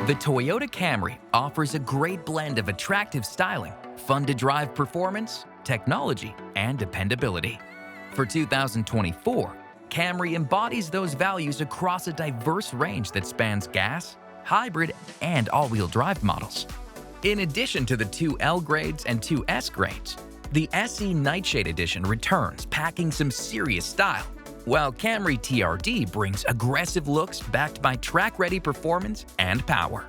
The Toyota Camry offers a great blend of attractive styling, fun-to-drive performance, technology, and dependability. For 2024, Camry embodies those values across a diverse range that spans gas, hybrid, and all-wheel drive models. In addition to the two L grades and two S grades, the SE Nightshade Edition returns packing some serious style, while Camry TRD brings aggressive looks backed by track-ready performance and power.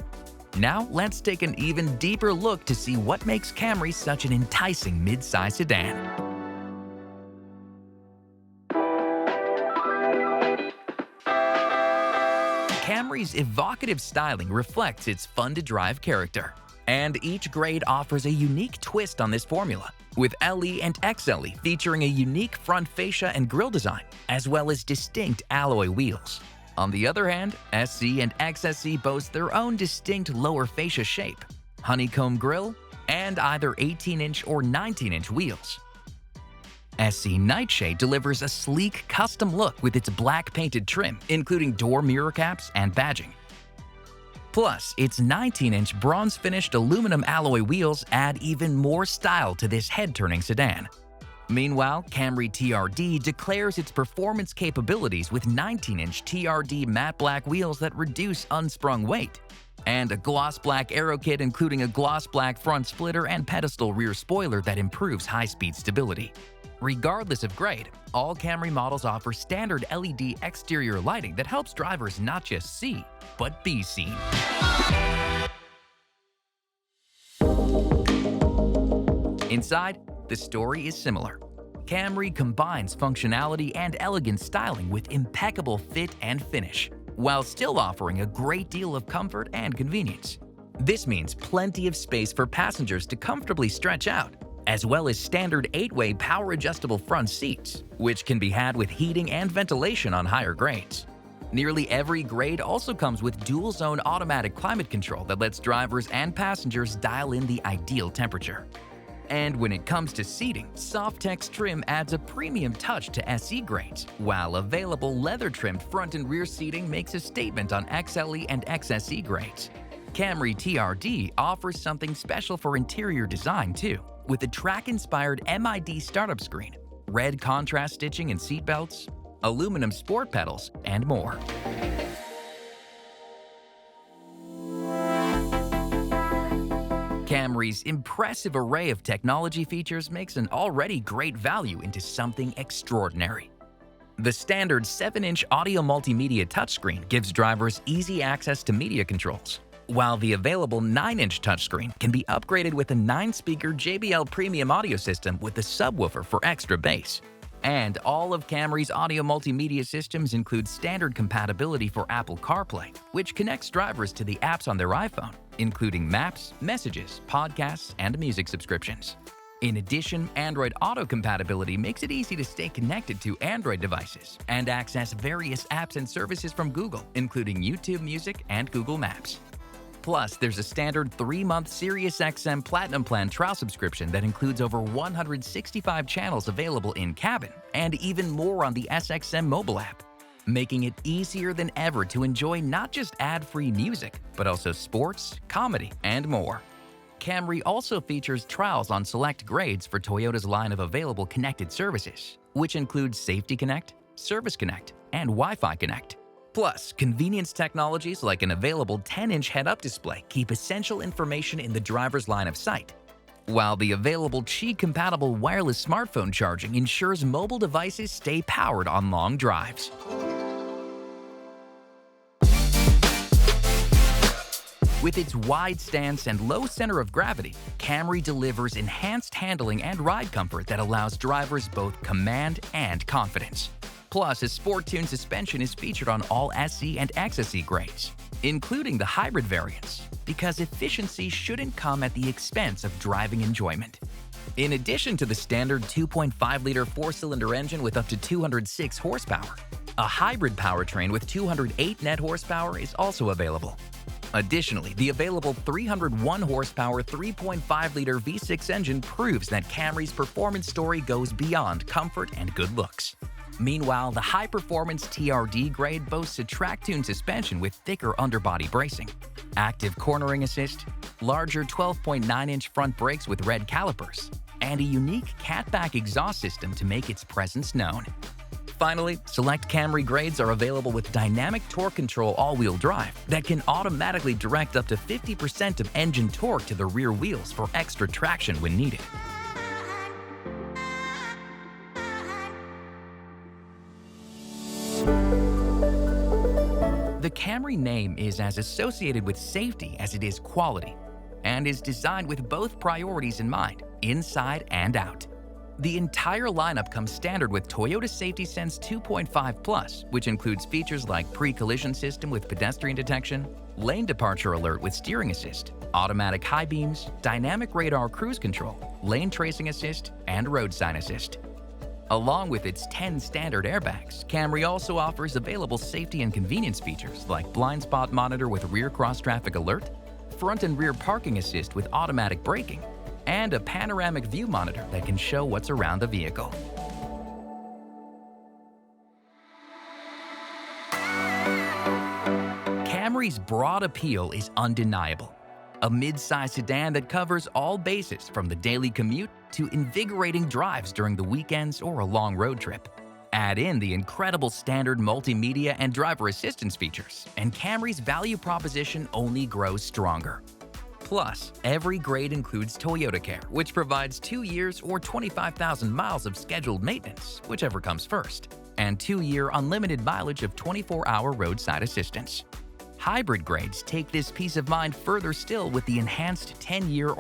Now let's take an even deeper look to see what makes Camry such an enticing mid-size sedan. Camry's evocative styling reflects its fun-to-drive character, and each grade offers a unique twist on this formula, with LE and XLE featuring a unique front fascia and grille design, as well as distinct alloy wheels. On the other hand, SC and XSE boast their own distinct lower fascia shape, honeycomb grille, and either 18-inch or 19-inch wheels. SC Nightshade delivers a sleek, custom look with its black painted trim, including door mirror caps and badging. Plus, its 19-inch bronze-finished aluminum alloy wheels add even more style to this head-turning sedan. Meanwhile, Camry TRD declares its performance capabilities with 19-inch TRD matte black wheels that reduce unsprung weight, and a gloss black aero kit including a gloss black front splitter and pedestal rear spoiler that improves high-speed stability. Regardless of grade, all Camry models offer standard LED exterior lighting that helps drivers not just see, but be seen. Inside, the story is similar. Camry combines functionality and elegant styling with impeccable fit and finish, while still offering a great deal of comfort and convenience. This means plenty of space for passengers to comfortably stretch out, as well as standard 8-way power-adjustable front seats, which can be had with heating and ventilation on higher grades. Nearly every grade also comes with dual-zone automatic climate control that lets drivers and passengers dial in the ideal temperature. And when it comes to seating, Softex trim adds a premium touch to SE grades, while available leather-trimmed front and rear seating makes a statement on XLE and XSE grades. Camry TRD offers something special for interior design too, with a track-inspired MID startup screen, red contrast stitching and seatbelts, aluminum sport pedals, and more. Camry's impressive array of technology features makes an already great value into something extraordinary. The standard 7-inch audio multimedia touchscreen gives drivers easy access to media controls, while the available 9-inch touchscreen can be upgraded with a 9-speaker JBL premium audio system with a subwoofer for extra bass. And all of Camry's audio multimedia systems include standard compatibility for Apple CarPlay, which connects drivers to the apps on their iPhone, including Maps, Messages, Podcasts, and music subscriptions. In addition, Android Auto compatibility makes it easy to stay connected to Android devices and access various apps and services from Google, including YouTube Music and Google Maps. Plus, there's a standard 3-month SiriusXM Platinum Plan trial subscription that includes over 165 channels available in cabin and even more on the SXM mobile app, making it easier than ever to enjoy not just ad-free music, but also sports, comedy, and more. Camry also features trials on select grades for Toyota's line of available connected services, which includes Safety Connect, Service Connect, and Wi-Fi Connect. Plus, convenience technologies like an available 10-inch head-up display keep essential information in the driver's line of sight, while the available Qi-compatible wireless smartphone charging ensures mobile devices stay powered on long drives. With its wide stance and low center of gravity, Camry delivers enhanced handling and ride comfort that allows drivers both command and confidence. Plus, a sport-tuned suspension is featured on all SE and XSE grades, including the hybrid variants, because efficiency shouldn't come at the expense of driving enjoyment. In addition to the standard 2.5-liter 4-cylinder engine with up to 206 horsepower, a hybrid powertrain with 208 net horsepower is also available. Additionally, the available 301 horsepower 3.5-liter V6 engine proves that Camry's performance story goes beyond comfort and good looks. Meanwhile, the high-performance TRD grade boasts a track-tuned suspension with thicker underbody bracing, active cornering assist, larger 12.9-inch front brakes with red calipers, and a unique catback exhaust system to make its presence known. Finally, select Camry grades are available with dynamic torque control all-wheel drive that can automatically direct up to 50% of engine torque to the rear wheels for extra traction when needed. The Camry name is as associated with safety as it is quality, and is designed with both priorities in mind, inside and out. The entire lineup comes standard with Toyota Safety Sense 2.5 Plus, which includes features like pre-collision system with pedestrian detection, lane departure alert with steering assist, automatic high beams, dynamic radar cruise control, lane tracing assist, and road sign assist. Along with its 10 standard airbags, Camry also offers available safety and convenience features like blind spot monitor with rear cross-traffic alert, front and rear parking assist with automatic braking, and a panoramic view monitor that can show what's around the vehicle. Camry's broad appeal is undeniable. A mid-size sedan that covers all bases from the daily commute to invigorating drives during the weekends or a long road trip. Add in the incredible standard multimedia and driver assistance features, and Camry's value proposition only grows stronger. Plus, every grade includes ToyotaCare, which provides 2 years or 25,000 miles of scheduled maintenance, whichever comes first, and 2-year unlimited mileage of 24-hour roadside assistance. Hybrid grades take this peace of mind further still with the enhanced 10-year